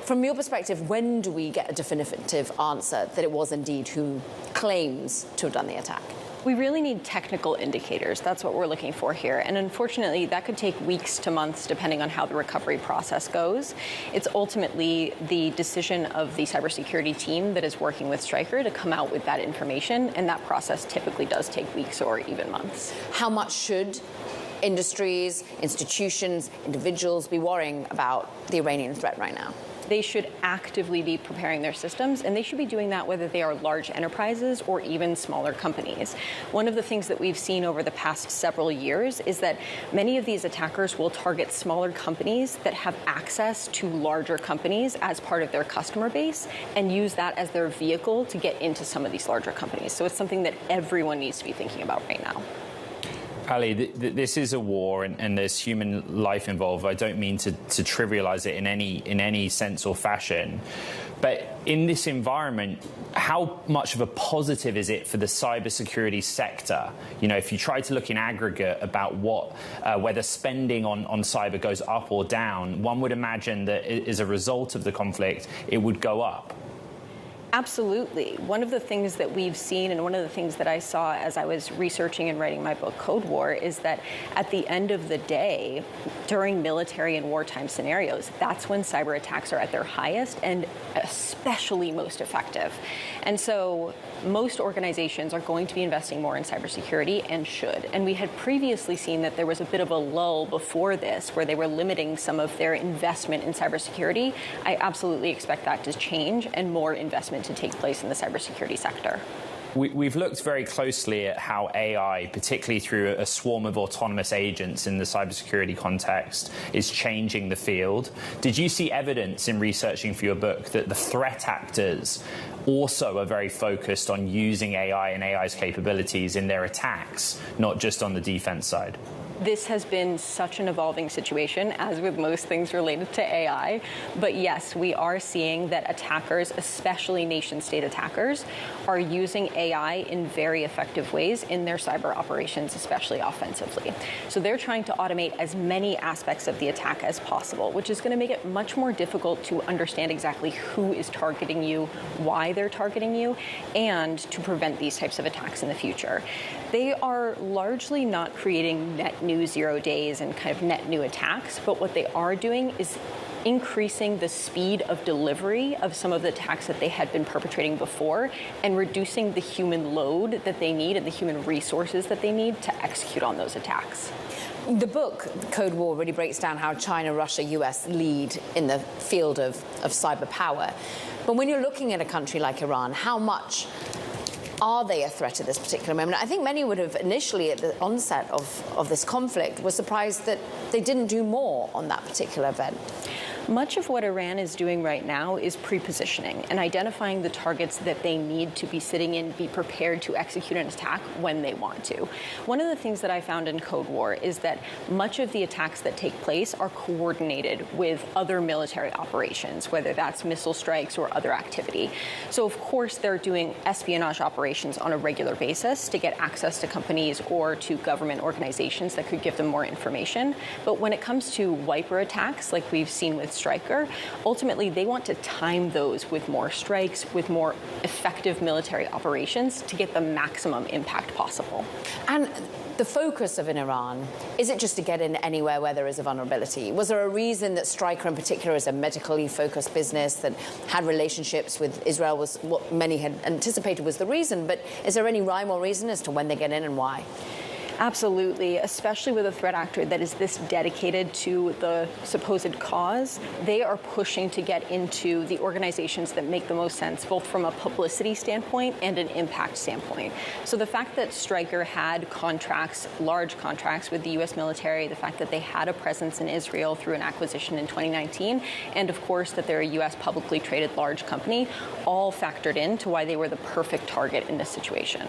From your perspective, when do we get a definitive answer that it was indeed who claims to have done the attack? We really need technical indicators. That's what we're looking for here. And unfortunately, that could take weeks to months, depending on how the recovery process goes. It's ultimately the decision of the cybersecurity team that is working with Stryker to come out with that information. And that process typically does take weeks or even months. How much should industries, institutions, individuals be worrying about the Iranian threat right now? They should actively be preparing their systems, and they should be doing that whether they are large enterprises or even smaller companies. One of the things that we've seen over the past several years is that many of these attackers will target smaller companies that have access to larger companies as part of their customer base and use that as their vehicle to get into some of these larger companies. So it's something that everyone needs to be thinking about right now. Allie, this is a war, and there's human life involved. I don't mean to trivialize it in any sense or fashion. But in this environment, how much of a positive is it for the cybersecurity sector? You know, if you try to look in aggregate about whether spending on cyber goes up or down, one would imagine that as a result of the conflict, it would go up. Absolutely. One of the things that we've seen, and one of the things that I saw as I was researching and writing my book, Code War, is that at the end of the day, during military and wartime scenarios, that's when cyber attacks are at their highest and especially most effective. And so most organizations are going to be investing more in cybersecurity and should. And we had previously seen that there was a bit of a lull before this where they were limiting some of their investment in cybersecurity. I absolutely expect that to change and more investment to take place in the cybersecurity sector. We've looked very closely at how AI, particularly through a swarm of autonomous agents in the cybersecurity context, is changing the field. Did you see evidence in researching for your book that the threat actors also are very focused on using AI and AI's capabilities in their attacks, not just on the defense side? This has been such an evolving situation, as with most things related to AI. But yes, we are seeing that attackers, especially nation-state attackers, are using AI in very effective ways in their cyber operations, especially offensively. So they're trying to automate as many aspects of the attack as possible, which is going to make it much more difficult to understand exactly who is targeting you, why they're targeting you, and to prevent these types of attacks in the future. They are largely not creating net new 0 days and kind of net new attacks, but what they are doing is increasing the speed of delivery of some of the attacks that they had been perpetrating before and reducing the human load that they need and the human resources that they need to execute on those attacks. The book, Code War, really breaks down how China, Russia, US lead in the field of cyber power. But when you're looking at a country like Iran, how much are they a threat at this particular moment? I think many would have initially, at the onset of this conflict, were surprised that they didn't do more on that particular event. Much of what Iran is doing right now is pre-positioning and identifying the targets that they need to be sitting in, be prepared to execute an attack when they want to. One of the things that I found in Code War is that much of the attacks that take place are coordinated with other military operations, whether that's missile strikes or other activity. So, of course, they're doing espionage operations on a regular basis to get access to companies or to government organizations that could give them more information. But when it comes to wiper attacks, like we've seen with Stryker, ultimately they want to time those with more strikes, with more effective military operations to get the maximum impact possible. And the focus of in Iran, is it just to get in anywhere where there is a vulnerability? Was there a reason that Stryker in particular is a medically focused business that had relationships with Israel was what many had anticipated was the reason, but is there any rhyme or reason as to when they get in and why? Absolutely, especially with a threat actor that is this dedicated to the supposed cause. They are pushing to get into the organizations that make the most sense, both from a publicity standpoint and an impact standpoint. So the fact that Stryker had contracts, large contracts with the U.S. military, the fact that they had a presence in Israel through an acquisition in 2019, and of course that they're a U.S. publicly traded large company, all factored into why they were the perfect target in this situation.